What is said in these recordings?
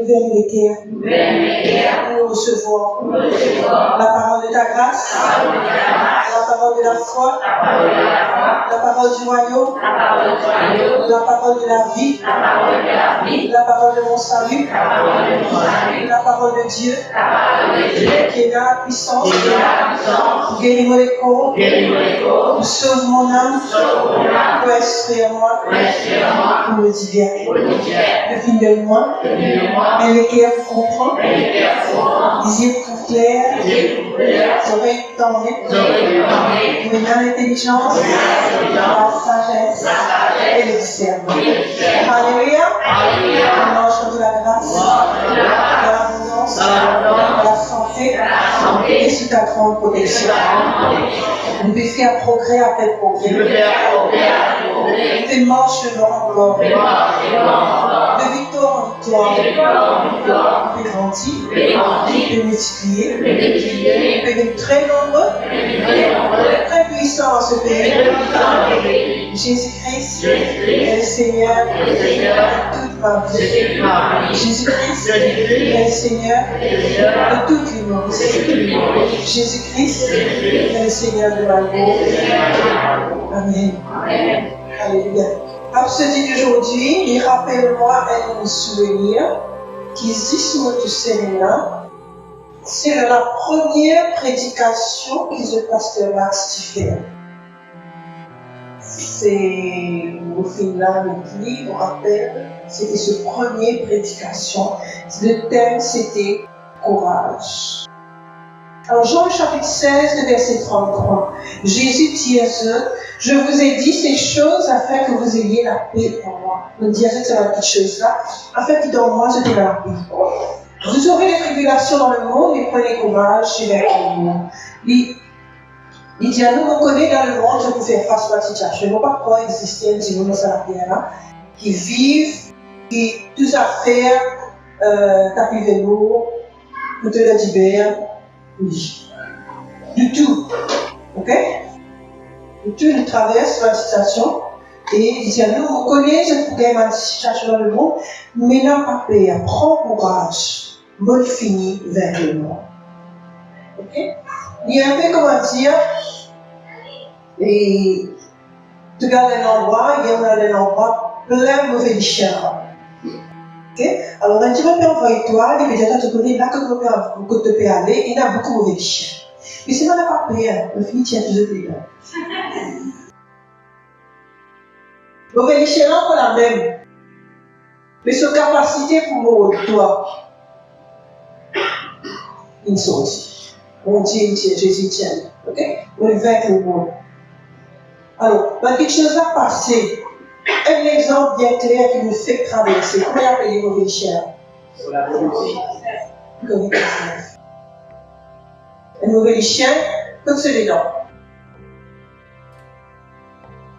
Ouvert les cœurs. Nous recevons la parole de ta grâce, la parole de la foi, la parole du royaume, la parole de la vie, la parole de mon salut, la parole de Dieu, qui est dans la puissance, guéris les corps, sauve mon âme, pour esprit en moi, pour me libérer. Refine de moi, un éclair comprend, des yeux tout clairs, oreilles tendues, une intelligence, la sagesse et le discernement. Alléluia. L'ange de la grâce, de l'abondance, de la santé et sous ta grande protection. Nous devons faire progrès après progrès. Nous marches devant gloire. De victoire en victoire. De grandir, de multiplier, de devenir très nombreux, très puissants dans ce pays. Jésus-Christ est le Seigneur de toute ma vie. Jésus-Christ est le Seigneur de toute l'humanité. Jésus-Christ est le Seigneur de ma vie. Amen. Alléluia. À ce dit d'aujourd'hui, il rappelle-moi un souvenir qui existe sur notre Seigneur. C'est la première prédication que le pasteur Max fait. C'est au final le livre rappelle, c'était ce premier prédication. Le thème c'était courage. Alors Jean chapitre 16, verset 33. Jésus dit à eux, je vous ai dit ces choses afin que vous ayez la paix en moi. On dit à cette petite chose-là, afin que dans moi je la paix. Vous aurez des tribulations dans le monde, mais prenez courage, j'ai vaincu le monde. Il dit à nous, on connaît dans le monde, je vous fais face à la situation. Je ne vois pas pourquoi exister des gens dans la terre qui vivent, qui tous à faire, tapis vélo, couteau de d'hiver, oui. Du tout. Ok? Du tout, ils traversent la situation. Et il dit à nous, on connaît, je vous gagne ma situation dans le monde, mais n'a pas peur, prends courage. Bonne finie vers le monde. Ok? Il y a un peu comment dire, et tu regardes un endroit, il y a un endroit plein de mauvais chiens. Ok? Alors, un petit peu envoyer toi, et déjà tu connais là que tu peux aller, il y a beaucoup de mauvais chiens. Mais si on n'a pas peur, le fini tient toujours les gars. Mauvais chiens, on la même. Mais sa capacité pour mourir, toi, il sortit. On dit, Jésus tient. Ok? On est vaincre le monde. Alors, quelque chose a passé. Un exemple bien clair qui nous fait traverser. Comment il appelle les mauvais chiens? Un mauvais chien, comme c'est les dents.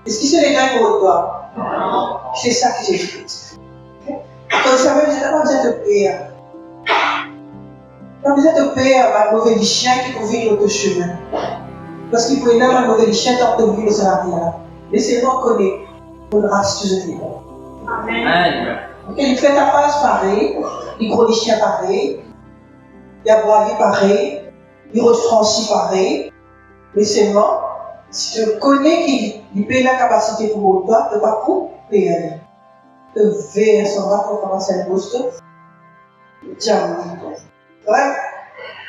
Est-ce qu'ils sont les dents pour toi? C'est ça que j'ai dit. Quand ça veut dire, tu n'as pas besoin de payer. Tu n'as pas besoin de payer un mauvais chien qui peut venir sur le chemin. Parce qu'il peut y avoir un mauvais chien tant que vous ne savez rien. Laissez-moi connaître. On race toujours les dents. Amen. Ok, il fait ta face pareil, il gros les chiens pareil, il a broyé pareil, il refranchit pareil. Mais seulement, si tu connais qu'il paye la capacité pour toi, tu ne vas pas payer. Tu verras son rapport pour commencer à poste. Tiens, ouais.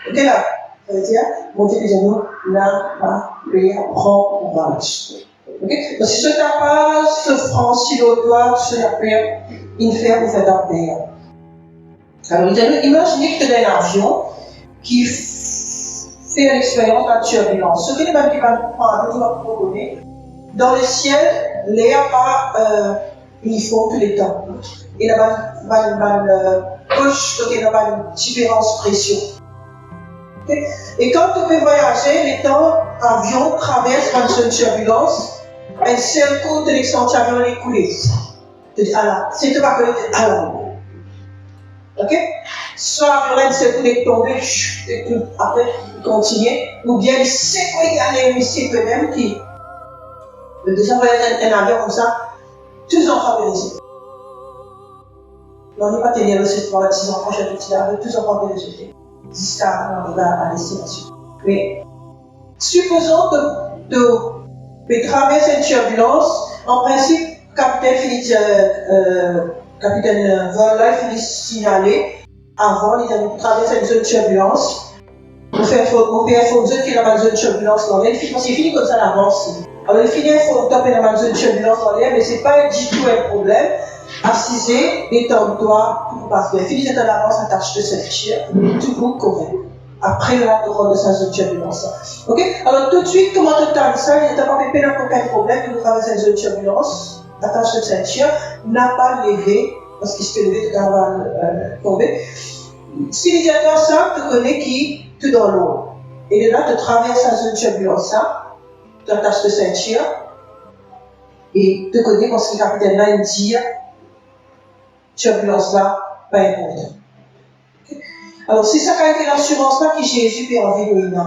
Ok là, ça veut dire, mon Dieu, les genoux, n'a pas payé, prends courage. Okay? Donc, si ce n'est pas se franchir le doigt sur la paix, il fait pour faire la paix. Alors, imaginez que tu es dans un avion qui fait l'expérience de la turbulence. Ce qui n'est pas qui va prendre, dans le ciel, l'air pas uniforme tous les temps. Il n'y a pas une poche, donc il n'y a pas une différence de pression. Okay? Et quand tu peux voyager, les temps, avion traverse une turbulence. Un seul coup de l'extension avion est coulé. Tu dis, ah là, si tu vas connaître, ah là. Ok? Soit l'avion est seul coup de tomber, et puis après, il continue. Ou bien, il sait qu'il y a un missile même qui. Le deuxième voyage un avion comme ça, tous en train de laisser. On n'est pas tenu le 7 mois, 10 enfants, j'ai petit avec tous enfants que j'ai jusqu'à arriver à la destination. Mais supposons que tu traverses une turbulence, en principe, capitaine Vol finit signaler avant, il a traversé une zone de turbulence. On fait une zone qui est dans la zone de turbulence dans l'air. Il finit comme ça l'avance. Alors, il finit un top dans la zone de turbulence dans l'air, mais ce n'est pas du tout un problème. Assisez, détends-toi, tout passe bien. Finissez en avance, attache de cette chair, tout vous correct. Après le retour de sa zone de turbulence. Ok? Alors, tout de suite, comment tu as ça? Il n'y a pas pépé dans aucun problème, tu traverses une zone de turbulence, attache de cette chair, n'a pas levé, parce qu'il se fait lever, tu vas tomber. Si l'utilisateur ça, tu connais qui tu dans l'eau. Et de là, tu traverses la zone de turbulence, ça, tu attaches de ceinture, et tu connais parce que le capitaine là, il dit, turbulence là, pas important. Okay? Alors, c'est ça qu'a été l'assurance là que Jésus fait envie de nous.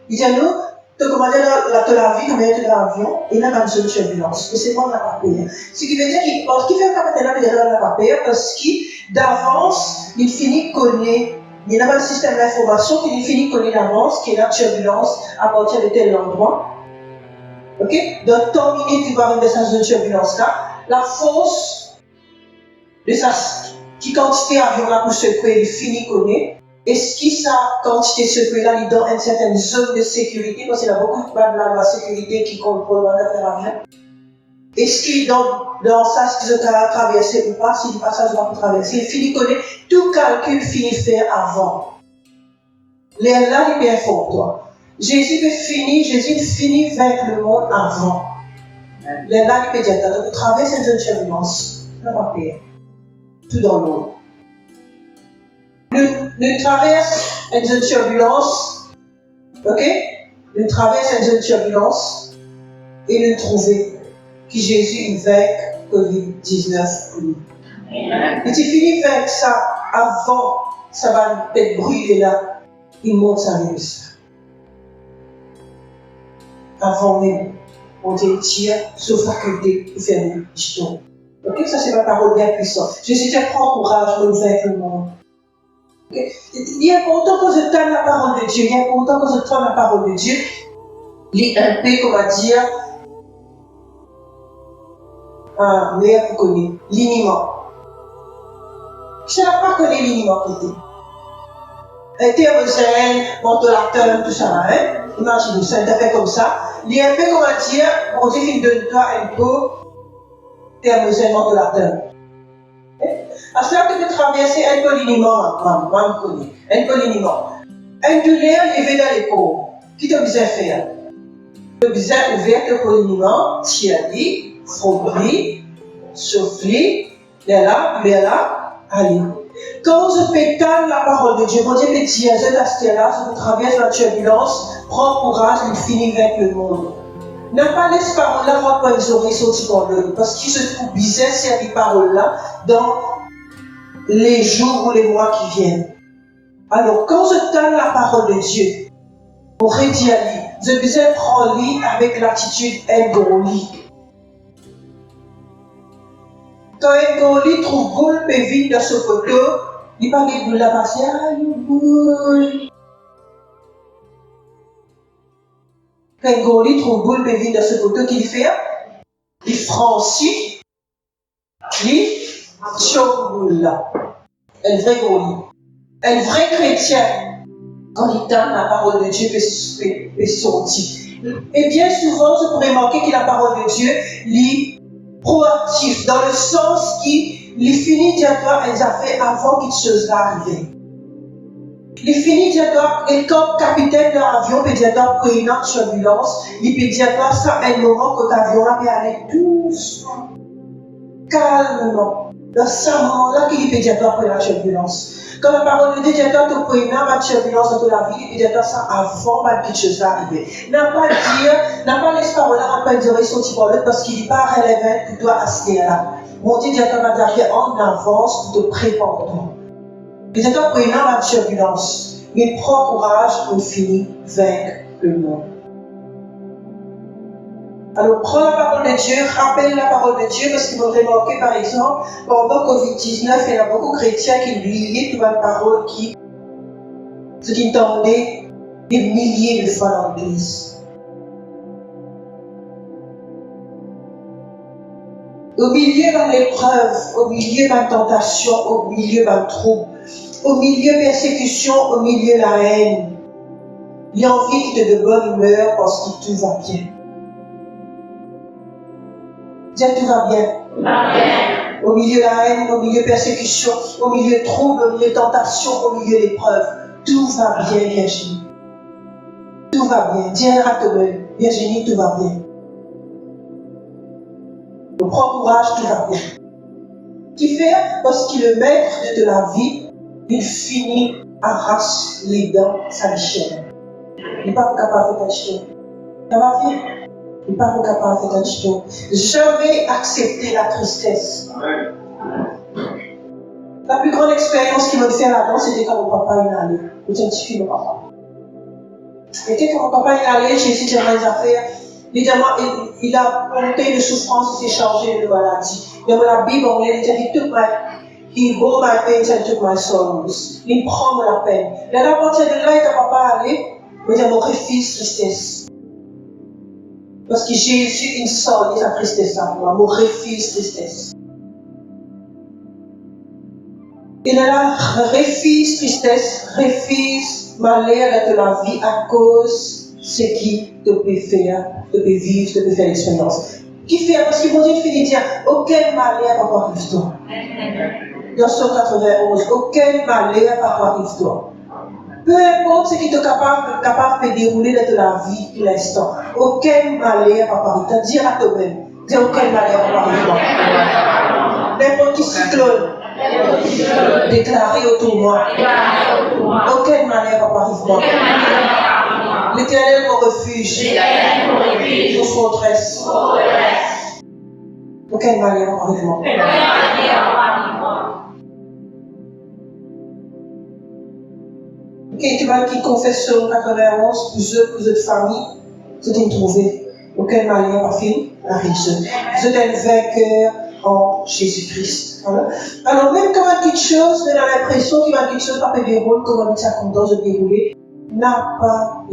Il dit à nous, tu commandes la vie, comme il y a dans l'avion, et là, dans une zone de turbulence. Mais c'est moi qui n'a pas payé. Ce qui veut dire qu'il fait un capitaine là, il n'a pas payé parce que d'avance, il finit de connaître. Il y a un système d'information qui finit de connaître d'avance, qui est la turbulence à partir de tel endroit. Ok? Dans ton minute, tu vas arriver dans cette zone de turbulence là. La force de sa quantité d'avion là pour secouer, il finit de connaître. Est-ce que sa quantité de secouer là, il est dans une certaine zone de sécurité, parce qu'il y a beaucoup de la sécurité qui contrôle l'affaire avion. Est-ce qu'il est dans ça, ce qu'il a traversé ou pas, s'il dit pas ça, je vais traverser. Il finit de connaître tout calcul finit faire avant. Les là, il est bien fort, toi. Jésus finit vaincre le monde avant. Les là, il peut dire, tu traverses une zone de turbulence, tu n'as pas peur. Tout dans l'eau. Nous traverse une zone de turbulence, ok? Nous traverse une zone de turbulence et nous trouver que Jésus vainc COVID-19 pour nous. Et tu finis avec ça avant, ça va peut-être brûler là, il monte sa vie. Avant même, on te tire sous faculté pour faire une mission. Ok, ça c'est ma parole bien puissante. Jésus te prend courage de vaincre le monde. Okay. Il est important que je donne la parole de Dieu, il est important que je donne la parole de Dieu. Il est un peu, comment dire, un meilleur pour connaître, l'iniment. Je n'ai pas connu l'iniment côté. Un théoricien, mentolateur, tout ça, hein? Imaginez ça, il a fait comme ça. Il est un peu, comment dire, on dit qu'il donne toi un peu théoricien, mentolateur. À cela, tu peux traverser un peu l'iniment, moi, je connais. Un peu l'iniment. Un douleur levé dans l'épaule. Qui te besoin faire? Tu as besoin ouvrir le liniment, tirer, frotter, souffler, là, allez. Quand je pétale la parole de Dieu, quand Dieu me dit, je là, je traverse la turbulence, prends courage, il finit avec le monde. N'a pas laissé ces paroles-là, moi, pas les oreilles sorties dans l'œil, parce qu'il se trouve bizarre ces paroles-là dans les jours ou les mois qui viennent. Alors, quand je donne la parole de Dieu, pour redire, je vais prendre lit avec l'attitude Ngoli. Quand Ngoli trouve boule et vide dans ce poteau, il ne va pas boule la passer, boule. Quand Ngoli trouve boule et vide dans ce poteau, qu'il fait? Il franchit, il choque boule là. Un vrai Ngoli. Un vrai chrétien. Quand il donne la parole de Dieu peut sortir. Et bien souvent, je pourrais remarquer que la parole de Dieu est proactive, dans le sens qu'il finit de dire elles a fait avant quelque chose va arriver. Il finit de dire et comme capitaine de l'avion, peut dire pour une turbulence, il peut dire ça un moment que l'avion peut aller doucement, calmement. Dans ce moment-là, qu'il peut dire pour la turbulence. Quand la parole de Dieu dit que pour une turbulence dans la vie, il dit ça avant que quelque chose va arriver. N'a pas laissé parole là, pas dire son petit problème parce qu'il n'est pas relevant que tu dois assister là. Mon Dieu dit que tu arrivé en avance pour te préparer. Il dit que pour une turbulence, mais prends courage pour finir vaincre le monde. Alors prends la parole de Dieu, rappelle la parole de Dieu, parce qu'ils vont remarquer par exemple, pendant Covid-19, il y a beaucoup de chrétiens qui liaient toute la parole ce qui entendaient des milliers de fois dans l'église. Au milieu de l'épreuve, au milieu de la tentation, au milieu d'un trouble, au milieu de persécution, au milieu de la haine, il y a envie qui te de bonne humeur parce que tout va bien. Dis tout va bien. Amen. Au milieu de la haine, au milieu de persécution, au milieu de trouble, au milieu de tentation, au milieu d'épreuve, tout va bien, Virginie. Tout va bien. Dis à toi-même, Virginie, tout va bien. Prends courage, tout va bien. Qui fait, parce qu'il est le maître de la vie, il finit, arrache les dents, sa chaîne. Il n'est pas capable de t'acheter. Ça va bien. Il n'est pas capable de t'acheter. Jamais accepter la tristesse. La plus grande expérience qu'il m'a fait là-dedans, c'était quand mon papa est allé. C'était un petit film de papa. Et quand mon papa est allé, j'ai essayé de faire les affaires. Évidemment, il a monté de souffrance, il s'est chargé de maladie. Dans la Bible, on lui dit tout mal. He bore my pains and took my sorrows. Il prend la peine. Et à partir de là, il n'a pas allé. Il dit, mon refuse tristesse. Parce que Jésus, il sort de sa tristesse à moi. Mon refuse tristesse. Il a là, refuse tristesse, refuse malheur de la vie à cause de ce qui te peut faire, te peut vivre, te peut faire l'expérience. Qui fait, parce que mon Dieu finit de dire, aucun malheur va pas arriver-toi. Dans 191, aucun malheur va pas arriver-toi. Peu importe ce qui est capable de dérouler dans la vie pour l'instant, aucun malheur va pas arriver-toi. Dis à toi-même, dis aucun malheur va pas arriver-toi. N'importe qui cyclone. Déclaré autour de moi. Aucun malheur va pas arriver. L'Éternel est mon refuge. Mon forteresse. Aucun malheur va pas arriver. Ok, tu vas qui confesse sur 91, vous êtes famille, vous êtes trouvé. Aucun malheur va arriver. Vous êtes un vainqueur en Jésus-Christ. Voilà. Alors, même quand on a quelque chose, on a l'impression qu'il y a quelque chose qui peut dérouler, comme on dit ça content de dérouler, n'a pas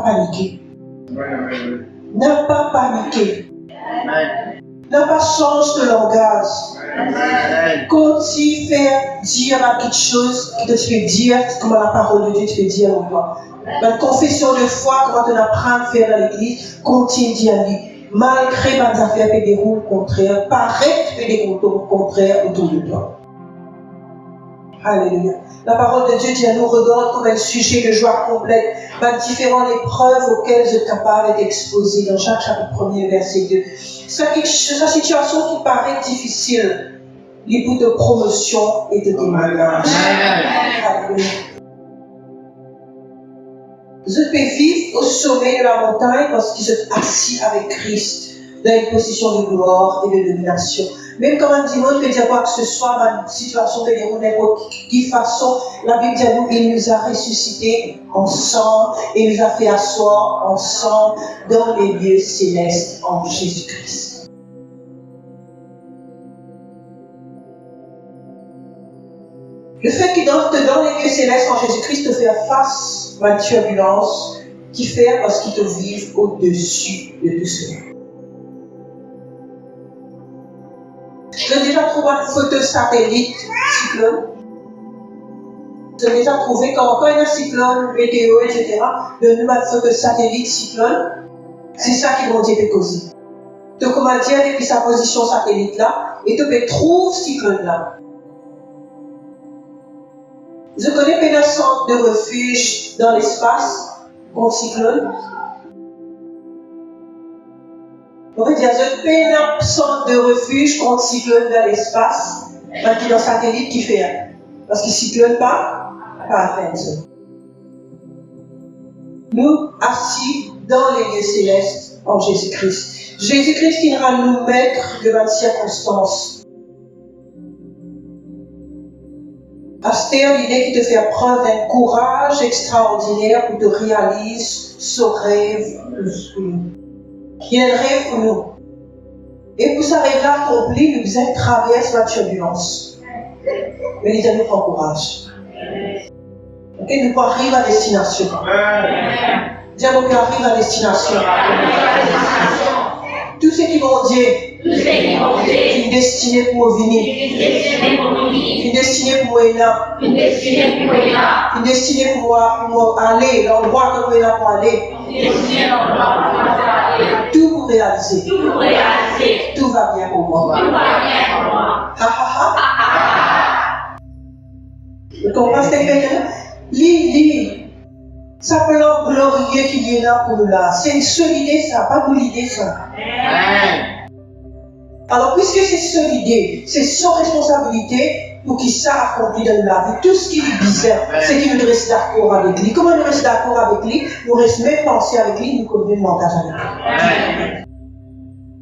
paniqué. N'a pas paniqué. N'a pas changé de langage. Continue à faire dire à quelque chose que tu peux dire, comme la parole de Dieu, tu peux dire en toi. La confession de foi, comment on apprend à faire dans l'église, continue à dire. Malgré les affaires qui déroulent au contraire, paraît que des contraire autour de toi. Alléluia. La parole de Dieu dit à nous, regarde comme un sujet de joie complète, par différentes épreuves auxquelles vous êtes capable d'être exposé dans Jacques chapitre 1er, verset 2. Sa situation qui paraît difficile, les bouts de promotion et de témoignage. Alléluia. Vous pouvez vivre au sommet de la montagne parce que vous êtes assis avec Christ dans une position de gloire et de domination. Même quand un dimanche peut dire quoi que ce soit dans une situation de déroule n'importe quelle façon, la Bible dit à nous, il nous a ressuscités ensemble et il nous a fait asseoir ensemble dans les lieux célestes en Jésus-Christ. Le fait que dans les lieux célestes en Jésus-Christ te fait face à la turbulence qui fait parce qu'il te vive au-dessus de tout cela. J'ai déjà trouvé une photo satellite cyclone. J'ai déjà trouvé quand il y a un cyclone, météo, etc., de nouvelles photos satellite cyclone, c'est ça qui vont dire causer. Donc, comment dire, depuis sa position satellite là, et tu peux trouver ce cyclone là. Je connais plein de centres de refuge dans l'espace contre cyclone. On veut dire, je plein de centres de refuge contre cyclone dans l'espace, parce qu'il y a un satellite qui fait. Parce qu'il ne cyclone pas à peine. Nous, assis dans les lieux célestes en Jésus-Christ. Jésus-Christ qui ira nous mettre devant les circonstances. Astère, l'idée qui te fait preuve d'un courage extraordinaire pour te réaliser ce rêve. Il a un rêve pour nous. Et pour sa rêve accomplie, nous avons traversé la turbulence. Mais l'Éternel nous prend courage. Et nous arrivons à destination. Diable nous arrive à destination. Tous ceux qui vont dire, une destinée pour venir, une destinée pour moi, une destinée pour moi aller, l'endroit que nous avons pour aller. Tout pour réaliser. Tout va bien pour moi. Vous comprenez ce que je veux dire? Lis. Ça peut l'être glorieux qui est là pour nous là. C'est une seule idée, ça, pas pour l'idée, ça. Alors, puisque c'est seule idée, c'est son responsabilité pour qu'il s'accomplit dans la vie. Tout ce qui est bizarre, c'est qu'il nous reste d'accord avec lui. Comment nous reste d'accord avec lui? Nous restons même pensés avec lui, nous connaissons l'engagement avec lui.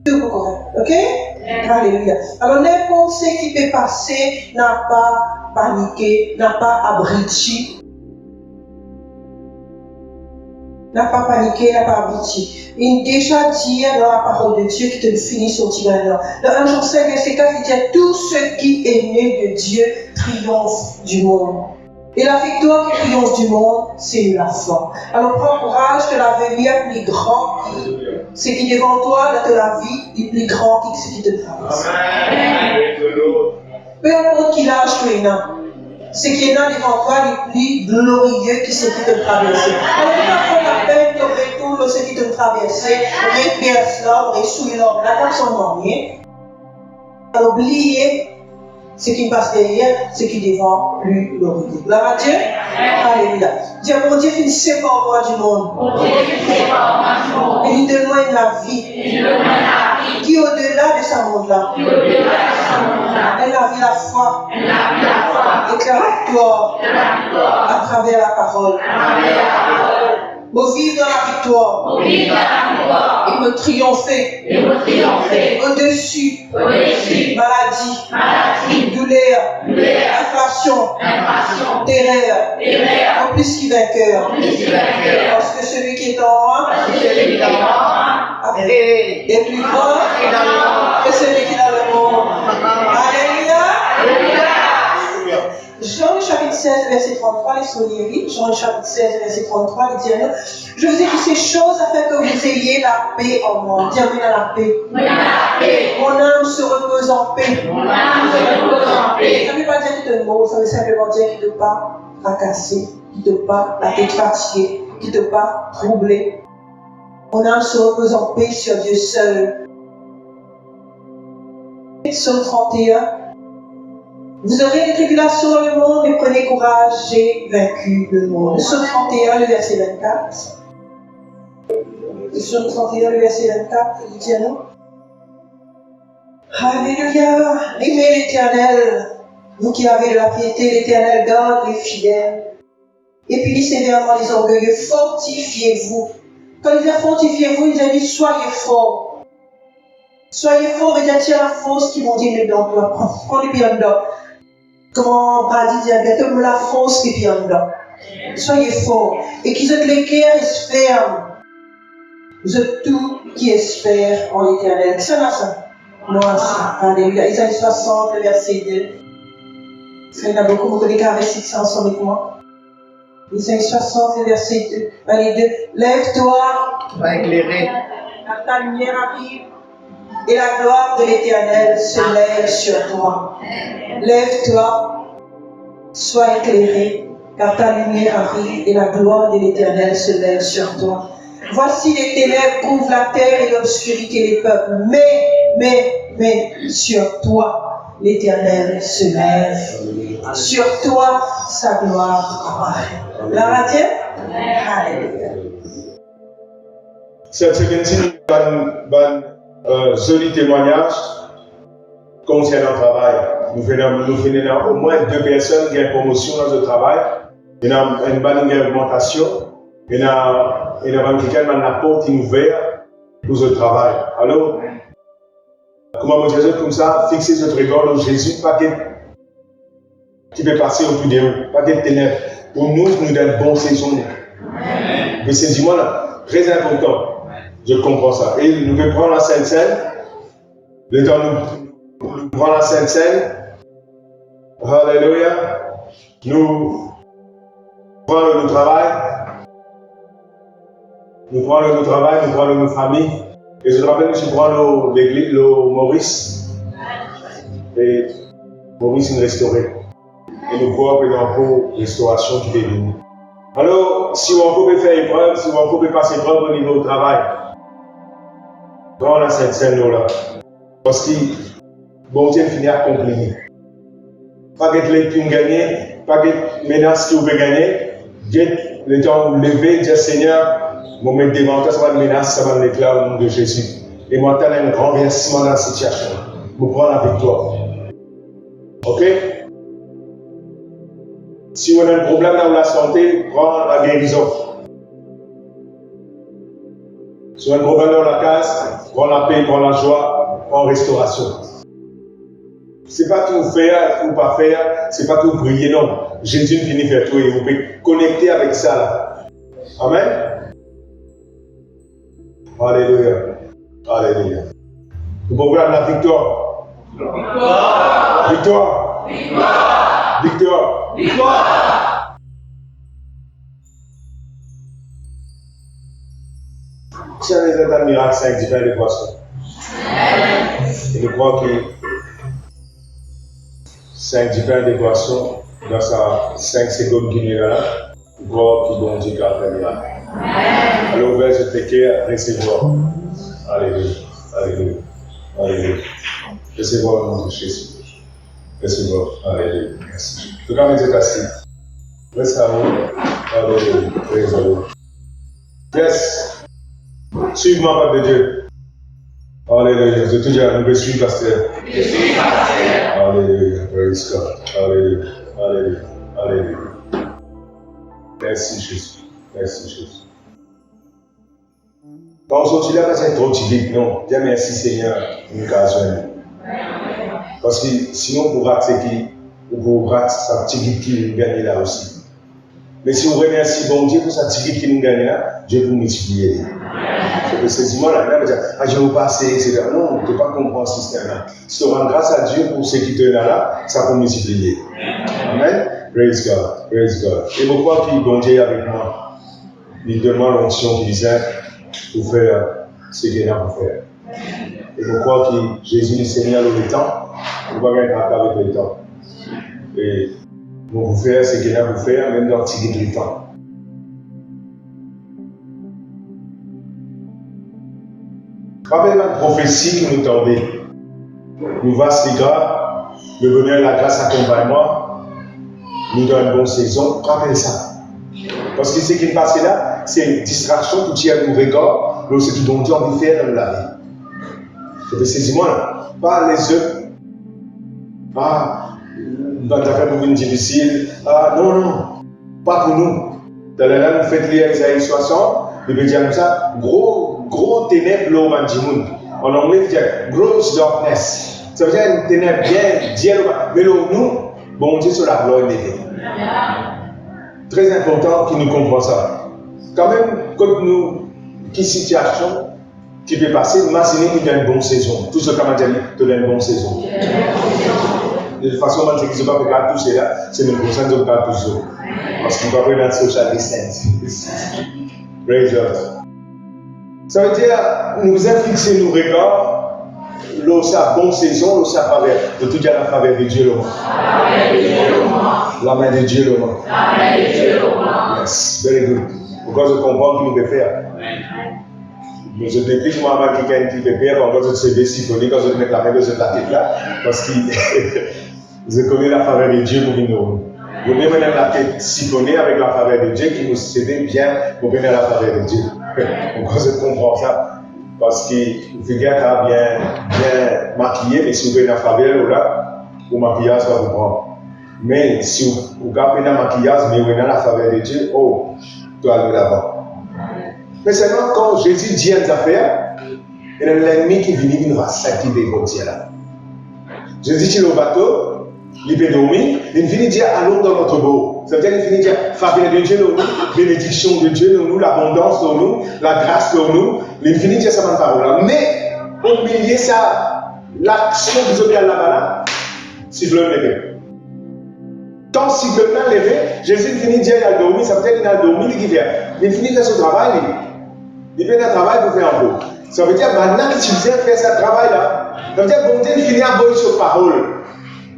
Tout pour correct, ok? Alléluia. Alors, n'importe ce qui peut passer n'a pas paniqué, n'a pas abrité. N'a pas paniqué, n'a pas abrité. Il déjà dit dans la parole de Dieu qui te finit sortir maintenant. Dans 1 Jean 5, verset 4, il dit tout ce qui est né de Dieu triomphe du monde. Et la victoire qui triomphe du monde, c'est la foi. Alors prends courage que l'avenir est plus grand. Ce qui est devant toi, de la vie, est plus grand que ce qui te traverse. Peu importe quel âge tu es là. Ce qui est là devant toi est plus glorieux que ce qui te traverse. Alors, il va prendre la peine de retourner ce qui te traverse, repère l'homme et souiller l'homme. La personne n'en est. Alors, oubliez ce qui passe derrière, ce qui est devant plus glorieux. Gloire à Dieu. Alléluia. Dieu, mon Dieu, finissez par moi du monde. Et il donne la vie. Qui est au-delà de ce monde-là. Elle a vu la foi. Éclaire la victoire à travers la parole. Pour vivre dans la victoire. Et me triompher. Au-dessus. Maladie. Douleur. Inflation. Terreur. En plus qui vainqueur. Parce que celui qui est en moi est plus grand que celui qui est dans le monde. Alléluia. Jean chapitre 16, verset 33, les souliers. Jean chapitre 16, verset 33, il dit à nous, je vous ai dit ces choses afin que vous ayez la paix en moi. Dis oui à la paix. Mon âme se repose en paix. Ça ne veut pas dire qu'il te mot, ça veut simplement dire qu'il ne te pas fracasser, qu'il ne te pas la tête fatiguée, qu'il ne te pas troublé. Mon âme se repose en paix sur Dieu seul. Psaume 31. Vous aurez des tribulations dans le monde, mais prenez courage, j'ai vaincu le monde. Psaume 31, le verset 24. Psaume 31, le verset 24, il dit à nous. Alléluia. Aimez l'Éternel. Vous qui avez de la piété, l'Éternel garde les fidèles. Et puis, sévèrement les orgueilleux, fortifiez-vous. Quand il dit fortifiez-vous, il dit soyez forts. Soyez forts, mais il y a la force qui vont dire dedans. Prends les pieds en dedans. Comment on va dire bientôt la force qui vient dedans. Soyez forts. Et qu'ils aient les cœurs fermes. Vous êtes tout qui espère en l'Éternel. C'est là ça. Non, ça. Alléluia. Isaïe 60, verset 2. Il y en a beaucoup, vous connaissez qu'un verset ensemble avec moi. Isaïe 60, verset 2. Allez, 2. Lève-toi. Va éclairer. Ta lumière arrive. Et la gloire de l'Éternel se lève sur toi. Lève-toi, sois éclairé, car ta lumière arrive et la gloire de l'Éternel se lève sur toi. Voici les ténèbres couvrent la terre et l'obscurité les peuples. Mais, sur toi, l'Éternel se lève. Sur toi, sa gloire apparaît. La Dieu? Alléluia. C'est un joli témoignage concernant le travail. Nous venons au moins 2 personnes qui ont une promotion dans le travail. Il y a une bonne augmentation. Il y a quelqu'un qui a la porte ouverte pour le travail. Alors, comment vous dire comme ça, fixez votre regard dans Jésus, pas qui peut passer autour de nous, pas de ténèbres. Pour nous, nous donne une bonne saison. Mais c'est du moins très important. Je comprends ça. Et nous devons prendre la Sainte Seine. Le temps nous prend la Sainte Seine. Alléluia. Nous prenons le travail. Nous prenons le travail, nous prenons nos familles. Et je te rappelle que tu prends l'église, le Maurice. Et Maurice nous restaurer. Et nous croyons que dans pour restauration qui est venue. Alors, si on peut faire épreuve, si on peut passer épreuve au niveau du travail, prends la Sainte Seine là. Parce que bon Dieu finit à accomplir. Pas que les qui ont gagné, pas que menace qui ont gagné. Le temps levé, dire Seigneur, mon mettre devant toi, ça va me menace, ça va me déclarer au nom de Jésus. Et moi, tu as un renversement dans la situation. Vous prenez la victoire. Ok? Si on a un problème dans la santé, prends la guérison. Si on a un problème dans la case, prends la paix, prends la joie, prends restauration. C'est pas tout faire ou pas faire, c'est pas tout briller, non. Jésus finit faire tout et vous pouvez connecter avec ça là. Amen. Alléluia. Alléluia. Vous pouvez avoir la victoire. Victoire. Victoire. Victoire. Victoire. Victoire. C'est un résultat miracle, c'est un différent de poissons. Et je crois que 5 différentes équations dans sa 5 secondes qui est là, voir qui bon Dieu a fait miracle. Alors, ouvert ce cœur, recevoir. Alléluia. Alléluia. Alléluia. Recevoir au nom de Jésus. Recevoir. Alléluia. Merci. En tout cas, mettez assis. Reste à vous. Alléluia. Désolé. Yes. Suive-moi, Père de Dieu. Alléluia. Je te dis à nous, je suis pasteur. Je suis pasteur. Alléluia. Praise God. Alléluia. Alléluia. Alléluia. Merci Jésus. Merci Jésus. Quand on sortit là, c'est trop timide, non. Dis merci Seigneur, une occasion. Parce que sinon, pour rater qui, ou pour rater sa petite qui nous gagne là aussi. Mais si vous remerciez bon Dieu pour sa petite qui nous gagne là, Dieu vous multiplier. C'est ce moment-là, il va dire, ah, je vais vous passer, etc. Non, tu ne peux pas comprendre ce système-là. Si tu rends grâce à Dieu pour ce qui te donne là, ça peut multiplier. Amen. Praise God. Praise God. Et pourquoi puis bon Dieu est avec moi? Il demande l'onction qui disait pour faire ce qu'il a pour faire. Et pourquoi que Jésus le Seigneur le temps, on va bien être avec le temps. Et pour vous faire ce qu'il a pour faire, même dans le temps. Rappelez la prophétie qui nous tendait. Nous vaste les gras, le bonheur et la grâce accompagnent moi, nous donne une bonne saison. Rappelez ça. Parce que ce qui est passé là, c'est une distraction pour tirer nos regards, mais c'est tout bon Dieu a envie de faire dans la vie. Je peux saisir moi là. Pas les œufs. Ah, dans ta fait pour une difficile. Ah, non, non. Pas pour nous. Dans la langue, vous faites lire Isaïe 60, il veut dire comme ça, gros ténèbres là au Mandimoun. En anglais, il dit gross darkness. Ça veut dire une ténèbre bien, mais là, nous, bon Dieu sur la gloire d'été. Très important qu'il nous comprenne ça. Quand même, quand nous, qui situation qui peut passer, imaginez qu'il y a une bonne saison. Tout ce qu'on m'a dit, il y a une bonne saison. De toute façon, moi, je ne sais pas faire tout cela, c'est une prochaine de faire tout ça. Parce qu'il va pas dans le social distance. Praise God. Ça veut dire, nous infixer nos regards, là, sa bonne saison, là, sa faveur. De tout dire la faveur de Dieu, là. La main de Dieu, là. La main de Dieu, là. Yes, very good. Pourquoi je comprends qu'il nous peut faire. Je déplique moi qui quelqu'un qui peut faire, quand je sais des symphonies, quand je mets la main de cette tête là, parce que je connais la faveur de Dieu pour nous. Vous mettez maintenant la tête siphonnée avec la faveur de Dieu qui nous cède bien pour venir à la faveur de Dieu. Pourquoi je comprends ça? Parce que vous figurez qu'à bien maquillé, mais si vous venez à la faveur là, le maquillage va vous prendre. Mais si vous gardez le maquillage, mais vous venez à la faveur de Dieu, oh, tu vas aller là-bas. Mais seulement quand Jésus dit une affaire, il y a l'ennemi qui vient, il va s'activer comme Dieu là. Jésus dit au bateau, il peut dormir, il finit de dire allons dans notre beau. Ça veut dire qu'il finit de dire faveur de Dieu dans nous, bénédiction de Dieu dans nous, l'abondance dans nous, la grâce dans nous. Il finit de dire ça dans parole. Mais au milieu de ça, l'action que vous avez là-bas, si je le lève. Quand si je le levé, Jésus finit de dire il a dormi, ça veut dire qu'il a dormi, il vient. Il finit de faire son travail, il fait un travail pour faire un peu. Ça veut dire maintenant que tu viens faire ce travail-là, ça veut dire que bon Dieu finit à boire sur parole.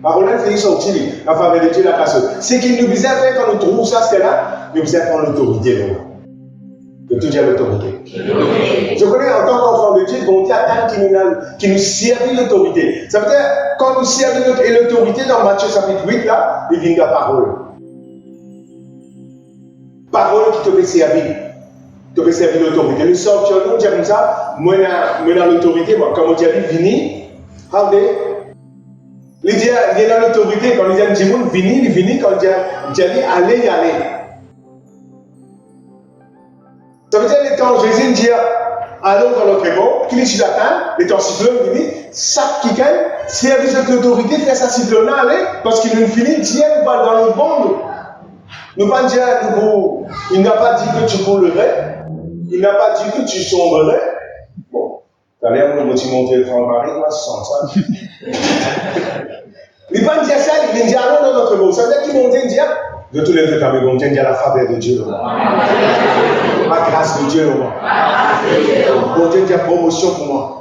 Parole, elle finit sortir, la faveur de Dieu, la casse. C'est qu'il nous visait à faire quand nous trouvons ça, c'est là, nous visait à prendre l'autorité. De tout dire l'autorité. Je connais en tant qu'enfant de Dieu, bon Dieu attend qui nous servent l'autorité. Ça veut dire, quand nous servons l'autorité dans Matthieu chapitre 8, là, il vient de la parole. Parole qui te peut servir. Tu peux servir l'autorité. Nous sortons, nous disons comme ça, moi, dans l'autorité, moi, comme on dit, vini, regardez. Il dit, il est dans l'autorité, quand il dit, vini, quand il dit, allez, y aller. Ça veut dire, quand Jésus dit, allons dans notre égo, qu'il est sur la table, les temps cyclone, il dit, chaque qui gagne, service de l'autorité, fait sa cyclone, aller, parce qu'il nous finit, Dieu va dans le monde. Nous pas dire, il n'a pas dit que tu coulerais. Il n'a pas dit que tu sombrerais. Bon, t'as l'air de monter le franc-marin, moi, je sens ça. Il ne va pas dire ça, il vient dire allons dans notre beau. Ça veut dire qu'il monte et dit, de tous les deux, quand même, on dit la faveur de Dieu. La grâce de Dieu. On dit la promotion pour moi.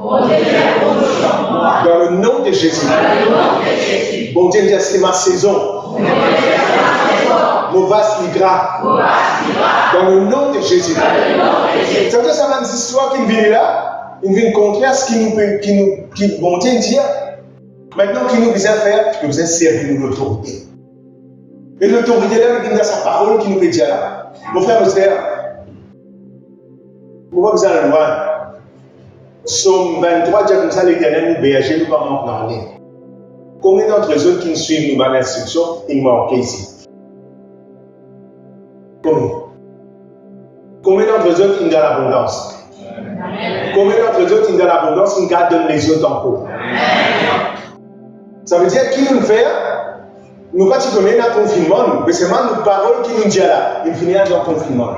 Dans le nom de Jésus. Bon Dieu, c'est ma saison. Mauvaise migra. Dans le nom de Jésus. Ça veut dire que ça va une histoire qui vient là, il vient contraire ce qui bon Dieu dire. Maintenant, qui nous vient faire, nous vient servir l'autorité. Et l'autorité là, il vient dans sa parole qui nous peut dire là. Mon frère, mon frère, pourquoi vous allez voir? Somme 23, dit comme ça, l'Éternel nous berger, nous pas manquer dans l'air. Combien d'entre eux qui nous suivent, nous, dans l'instruction, ils manquent ici? Combien d'entre eux qui ont l'abondance? Combien d'entre eux qui ont l'abondance qui gardent les autres en peau? Ça veut dire qu'il nous fait, nous pas connaître le confinement, mais c'est vraiment nos paroles qui nous disent là, il finit dans le confinement.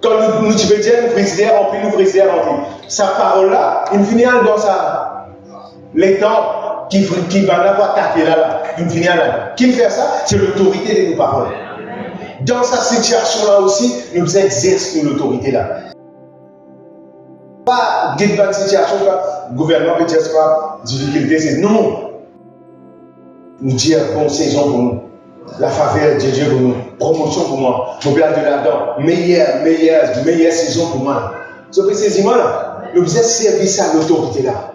Quand nous disons dire nous présidons rempli, nous présidons rempli. Sa parole là, il finit dans ça. Les temps qui va là pour attaquer là, il finit là. Qui fait ça? C'est l'autorité de nos paroles. Dans cette situation-là aussi, nous exerçons l'autorité là. Pas guide dans une situation que le gouvernement peut dire pas difficulté, c'est non. Nous dire bonne saison pour nous, la faveur de Dieu pour nous, promotion pour moi, mon plan de là-dedans, meilleure saison pour moi. Ce que ces images là, nous faisons service à l'autorité là.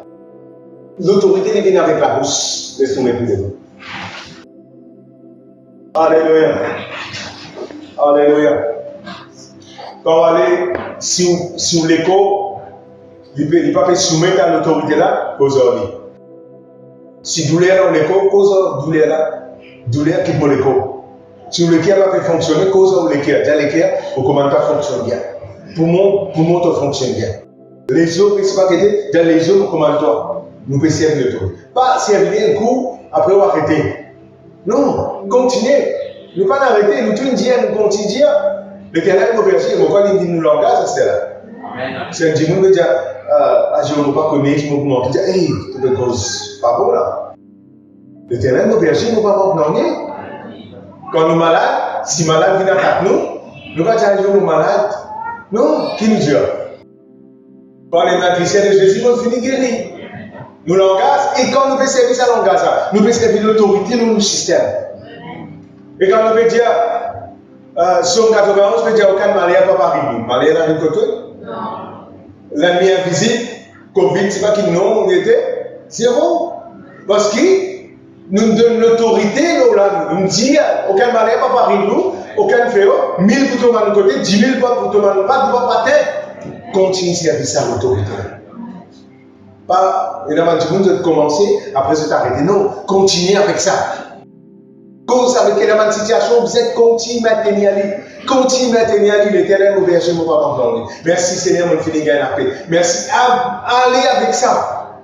L'autorité vient avec la bouche. Laisse-nous mettre plus de nous. Alléluia. Alléluia. Quand on va aller sur l'écho, il ne peut pas soumettre à l'autorité là, cause lui. Si douleur dans l'écho, cause douleur là, douleur qui pour l'écho. Si le cœur va fonctionner, cause le cœur. Dans le cœur, le commentaire fonctionne bien. Pour moi, tout fonctionne bien. Les autres, c'est pas que dans les autres, le commentaire, nous pouvons servir l'autorité. Pas servir un coup, après on va arrêter. Non, continuez. Nous ne pas arrêter, nous tout dire, nous continuons. Le Canada nous berger, nous pas dit nous langage, c'est là. C'est un dit nous dire, je ne pas connaître, je ne pas dire, hey, tu cause pas bon là. Le terrain nous berger, nous pas manquer. Quand nous malades, si malade vient à nous, nous pas dire nous malades. Non, qui nous dit? Quand les matriciens de Jésus vont finir guéris. Nous langage, et quand nous faisons service à langage, nous faisons servir l'autorité dans le système. Et quand on peut dire, sur 91, on peut dire aucun malheur ne va pas arriver. Malheur dans le côté? Non. L'ennemi invisible, Covid, c'est pas qu'il non, on était zéro. Parce que nous donnons l'autorité, nous disons, aucun malheur ne va pas arriver, aucun fléau, 1000 pour tomber de côté, 10 000 pour tomber de pas, pour pas tête. Continue service à l'autorité. Pas, il y a du monde de commencer, après c'est arrêté. Non, continuez avec ça. Cause avec une situation, vous êtes continue à maintenir l'Éternel au berger, mon papa. Merci Seigneur, mon fils, gagne la paix. Merci. Allez avec ça.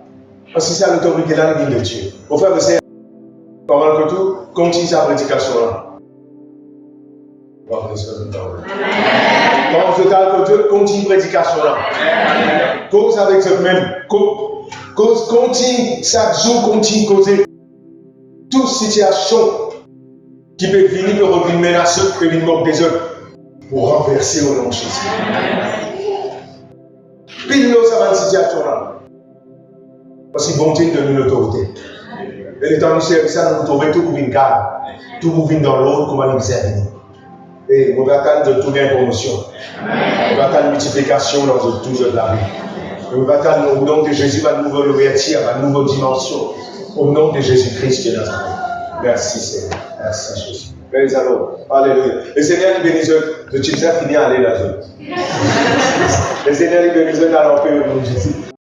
Parce que c'est l'autorité là, de Dieu. Au frère, Pendant que tout, continue sa prédication là. Quand total, continue prédication là. Cause avec ce même. Cause continue, chaque jour continue causer. Toute situation qui peut venir, peut revenir menaceuse, peut venir manquer des autres pour renverser au nom de Jésus. Pile nous ça va une situation là. Parce que bon Dieu donne l'autorité. Et le temps du service, ça nous trouve tout pour une garde, tout pour venir dans l'autre, comment nous servir. Et on va attendre de tourner en promotion. On va attendre une multiplication dans tous les la vie. On va attendre au nom de Jésus, va nous ouverture, va une nouvelle dimension. Au nom de Jésus-Christ de Nazareth. Merci Seigneur. Merci Jésus. Mais alors, alléluia. Le Seigneur nous bénisse. Le type ça finit à aller là-dedans. Le Seigneur nous bénisse dans l'empire de Jésus.